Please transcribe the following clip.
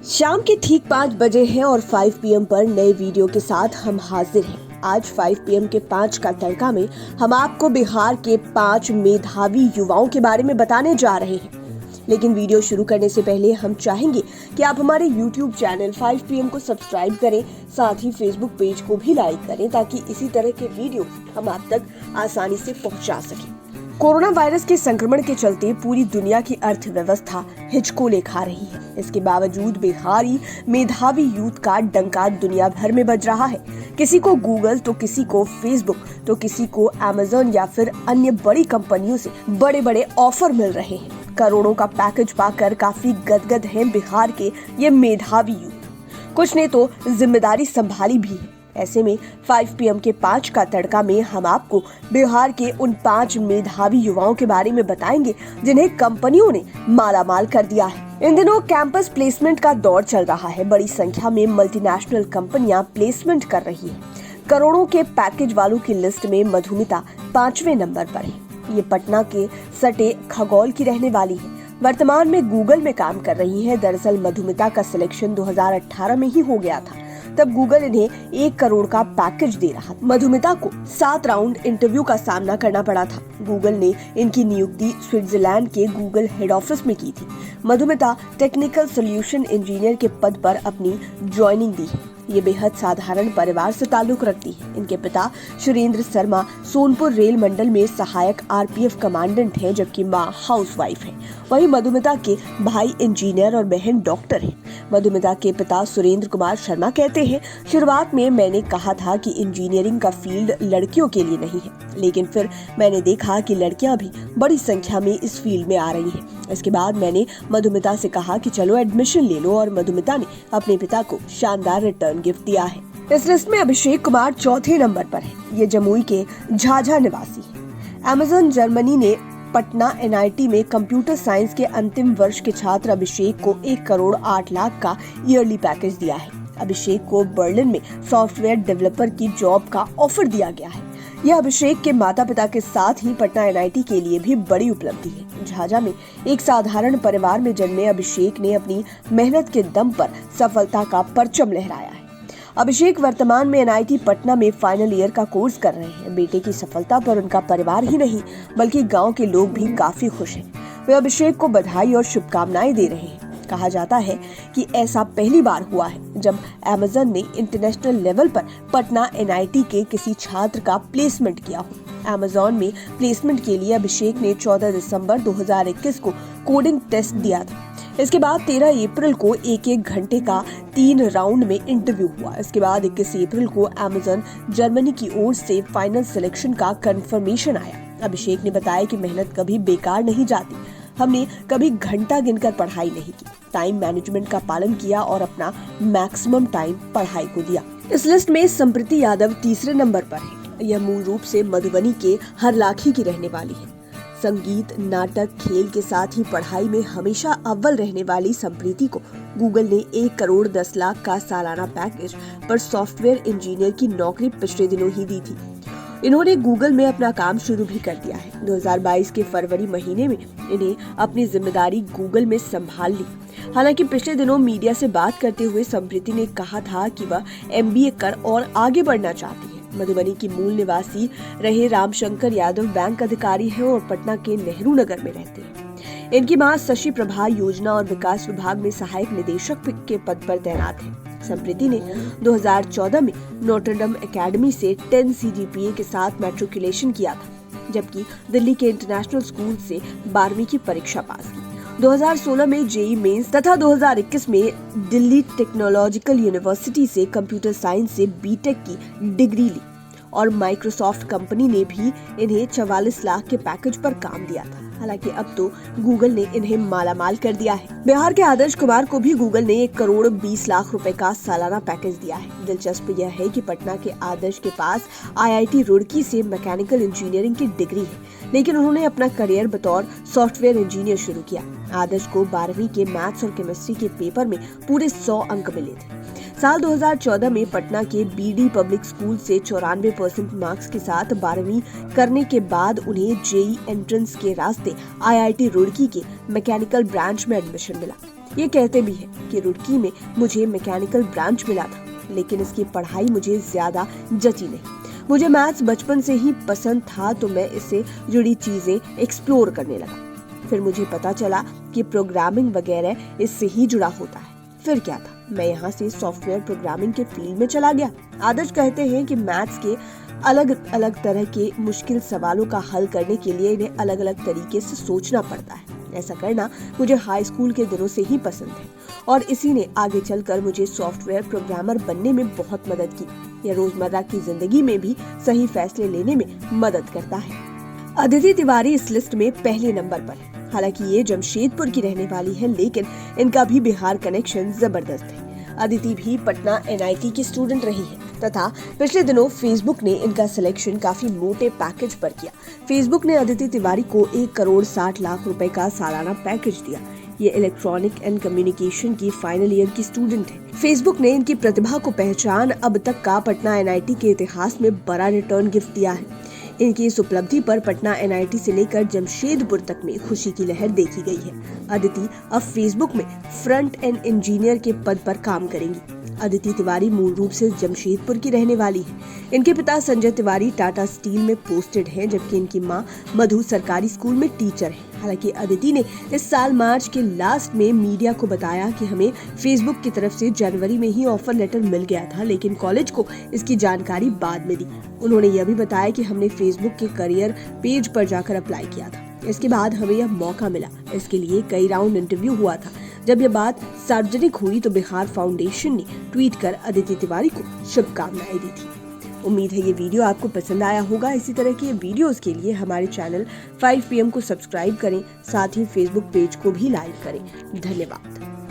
शाम के ठीक 5 बजे हैं और 5 PM पर नए वीडियो के साथ हम हाजिर हैं। आज 5 PM के 5 का तड़का में हम आपको बिहार के 5 मेधावी युवाओं के बारे में बताने जा रहे हैं। लेकिन वीडियो शुरू करने से पहले हम चाहेंगे कि आप हमारे YouTube चैनल 5 PM को सब्सक्राइब करें, साथ ही Facebook पेज को भी लाइक करें ताकि इसी तरह के वीडियो हम आप तक आसानी से पहुंचा सकें। कोरोना वायरस के संक्रमण के चलते पूरी दुनिया की अर्थव्यवस्था हिचकोले खा रही है। इसके बावजूद बिहारी मेधावी यूथ का डंका दुनिया भर में बज रहा है। किसी को गूगल तो किसी को फेसबुक तो किसी को अमेज़न या फिर अन्य बड़ी कंपनियों से बड़े बड़े ऑफर मिल रहे हैं। करोड़ों का पैकेज पाकर काफी गदगद हैं बिहार के ये मेधावी यूथ। कुछ ने तो जिम्मेदारी संभाली भी है। ऐसे में 5 PM के 5 का तड़का में हम आपको बिहार के उन 5 मेधावी युवाओं के बारे में बताएंगे जिन्हें कंपनियों ने मालामाल कर दिया है। इन दिनों कैंपस प्लेसमेंट का दौर चल रहा है। बड़ी संख्या में मल्टीनेशनल कंपनियां प्लेसमेंट कर रही है। करोड़ों के पैकेज वालों की लिस्ट में मधुमिता 5वें नंबर पर है। ये पटना के सटे खगौल की रहने वाली है। वर्तमान में गूगल में काम कर रही है। दरअसल मधुमिता का सिलेक्शन 2018 में ही हो गया था। तब गूगल इन्हें 1 करोड़ का पैकेज दे रहा था। मधुमिता को 7 राउंड इंटरव्यू का सामना करना पड़ा था। गूगल ने इनकी नियुक्ति स्विट्जरलैंड के गूगल हेड ऑफिस में की थी। मधुमिता टेक्निकल सॉल्यूशन इंजीनियर के पद पर अपनी ज्वाइनिंग दी है। ये बेहद साधारण परिवार से ताल्लुक रखती है। इनके पिता सुरेंद्र शर्मा सोनपुर रेल मंडल में सहायक RPF कमांडेंट हैं, जबकि मां हाउसवाइफ है। वहीं मधुमिता के भाई इंजीनियर और बहन डॉक्टर हैं। मधुमिता के पिता सुरेंद्र कुमार शर्मा कहते हैं, शुरुआत में मैंने कहा था कि इंजीनियरिंग का फील्ड लड़कियों के लिए नहीं है, लेकिन फिर मैंने देखा कि लड़कियां भी बड़ी संख्या में इस फील्ड में आ रही हैं। इसके बाद मैंने मधुमिता से कहा कि चलो एडमिशन ले लो और मधुमिता ने अपने पिता को शानदार रिटर्न गिफ्ट दिया है। इस लिस्ट में अभिषेक कुमार 4थे नंबर पर है। ये जमुई के झाझा निवासी है। अमेज़न जर्मनी ने पटना NIT में कंप्यूटर साइंस के अंतिम वर्ष के छात्र अभिषेक को 1 करोड़ 8 लाख का ईयरली पैकेज दिया है। अभिषेक को बर्लिन में सॉफ्टवेयर डेवलपर की जॉब का ऑफर दिया गया है। यह अभिषेक के माता पिता के साथ ही पटना NIT के लिए भी बड़ी उपलब्धि है। झाझा में एक साधारण परिवार में जन्मे अभिषेक ने अपनी मेहनत के दम पर सफलता का परचम लहराया है। अभिषेक वर्तमान में NIT पटना में फाइनल ईयर का कोर्स कर रहे हैं। बेटे की सफलता पर उनका परिवार ही नहीं बल्कि गांव के लोग भी काफी खुश हैं। वे अभिषेक को बधाई और शुभकामनाएं दे रहे हैं। कहा जाता है कि ऐसा पहली बार हुआ है जब अमेज़न ने इंटरनेशनल लेवल पर पटना NIT के किसी छात्र का प्लेसमेंट किया हो। अमेज़न में प्लेसमेंट के लिए अभिषेक ने 14 दिसंबर 2021 को कोडिंग टेस्ट दिया था। इसके बाद 13 अप्रैल को 1-1 घंटे का 3 राउंड में इंटरव्यू हुआ। इसके बाद 21 अप्रैल को अमेज़न जर्मनी की ओर से फाइनल सिलेक्शन का कंफर्मेशन आया। अभिषेक ने बताया कि मेहनत कभी बेकार नहीं जाती। हमने कभी घंटा गिनकर पढ़ाई नहीं की, टाइम मैनेजमेंट का पालन किया और अपना मैक्सिमम टाइम पढ़ाई को दिया। इस लिस्ट में संप्रीति यादव 3रे नंबर पर है। यह मूल रूप से मधुबनी के हरलाखी की रहने वाली है। संगीत, नाटक, खेल के साथ ही पढ़ाई में हमेशा अव्वल रहने वाली संप्रीति को गूगल ने 1 करोड़ 10 लाख का सालाना पैकेज पर सॉफ्टवेयर इंजीनियर की नौकरी पिछले दिनों ही दी थी। इन्होंने गूगल में अपना काम शुरू भी कर दिया है। 2022 के फरवरी महीने में इन्हें अपनी जिम्मेदारी गूगल में संभाल ली। हालांकि पिछले दिनों मीडिया से बात करते हुए संप्रीति ने कहा था कि वह MBA कर और आगे बढ़ना चाहती है। मधुबनी की मूल निवासी रहे रामशंकर यादव बैंक अधिकारी हैं और पटना के नेहरू नगर में रहते हैं। इनकी मां शशि प्रभा योजना और विकास विभाग में सहायक निदेशक के पद पर तैनात है। संप्रीति ने 2014 में नोटरडम एकेडमी से 10 CGPA के साथ मैट्रिकुलेशन किया था, जबकि दिल्ली के इंटरनेशनल स्कूल से 12वीं की परीक्षा पास की। 2016 में JEE मेंस तथा 2021 में दिल्ली टेक्नोलॉजिकल यूनिवर्सिटी से कंप्यूटर साइंस से BTech की डिग्री ली और माइक्रोसॉफ्ट कंपनी ने भी इन्हें 44 लाख के पैकेज पर काम दिया था। हालांकि अब तो गूगल ने इन्हें मालामाल कर दिया है। बिहार के आदर्श कुमार को भी गूगल ने 1 करोड़ 20 लाख रुपए का सालाना पैकेज दिया है। दिलचस्प यह है कि पटना के आदर्श के पास IIT रुड़की से मैकेनिकल इंजीनियरिंग की डिग्री है, लेकिन उन्होंने अपना करियर बतौर सॉफ्टवेयर इंजीनियर शुरू किया। आदर्श को 12वीं के मैथ्स और केमिस्ट्री के पेपर में पूरे 100 अंक मिले थे। साल 2014 में पटना के BD पब्लिक स्कूल से 94% मार्क्स के साथ 12वीं करने के बाद उन्हें JEE एंट्रेंस के रास्ते IIT रुड़की के मैकेनिकल ब्रांच में एडमिशन मिला। ये कहते भी हैं कि रुड़की में मुझे मैकेनिकल ब्रांच मिला था, लेकिन इसकी पढ़ाई मुझे ज्यादा जची नहीं। मुझे मैथ्स बचपन से ही पसंद था, तो मैं इससे जुड़ी चीजें एक्सप्लोर करने लगा। फिर मुझे पता चला कि प्रोग्रामिंग वगैरह इससे ही जुड़ा होता है। फिर क्या था, मैं यहाँ से सॉफ्टवेयर प्रोग्रामिंग के फील्ड में चला गया। आदर्श कहते हैं कि मैथ्स के अलग अलग तरह के मुश्किल सवालों का हल करने के लिए इन्हें अलग अलग तरीके से सोचना पड़ता है। ऐसा करना मुझे हाई स्कूल के दिनों से ही पसंद है और इसी ने आगे चलकर मुझे सॉफ्टवेयर प्रोग्रामर बनने में बहुत मदद की। यह रोजमर्रा की जिंदगी में भी सही फैसले लेने में मदद करता है। अदिति तिवारी इस लिस्ट में पहले नंबर पर है। हालांकि ये जमशेदपुर की रहने वाली है, लेकिन इनका भी बिहार कनेक्शन जबरदस्त है। अदिति भी पटना NIT की स्टूडेंट रही है तथा पिछले दिनों फेसबुक ने इनका सिलेक्शन काफी मोटे पैकेज पर किया। फेसबुक ने अदिति तिवारी को 1,60,00,000 रुपए का सालाना पैकेज दिया। ये इलेक्ट्रॉनिक एंड कम्युनिकेशन की फाइनल ईयर की स्टूडेंट है। फेसबुक ने इनकी प्रतिभा को पहचान अब तक का पटना NIT के इतिहास में बड़ा रिटर्न गिफ्ट दिया है। इनकी इस उपलब्धि पर पटना NIT से लेकर जमशेदपुर तक में खुशी की लहर देखी गई है। अदिति अब फेसबुक में फ्रंट एंड इंजीनियर के पद पर काम करेंगी। अदिति तिवारी मूल रूप से जमशेदपुर की रहने वाली है। इनके पिता संजय तिवारी टाटा स्टील में पोस्टेड हैं, जबकि इनकी मां मधु सरकारी स्कूल में टीचर है। हालांकि अदिति ने इस साल मार्च के लास्ट में मीडिया को बताया कि हमें फेसबुक की तरफ से जनवरी में ही ऑफर लेटर मिल गया था, लेकिन कॉलेज को इसकी जानकारी बाद में दी। उन्होंने यह भी बताया कि हमने फेसबुक के करियर पेज पर जाकर अप्लाई किया था। इसके बाद हमें यह मौका मिला। इसके लिए कई राउंड इंटरव्यू हुआ था। जब यह बात सार्वजनिक हुई तो बिहार फाउंडेशन ने ट्वीट कर अदिति तिवारी को शुभकामनाएं दी थी। उम्मीद है ये वीडियो आपको पसंद आया होगा। इसी तरह की वीडियोस के लिए हमारे चैनल 5 PM को सब्सक्राइब करें, साथ ही फेसबुक पेज को भी लाइक करें। धन्यवाद।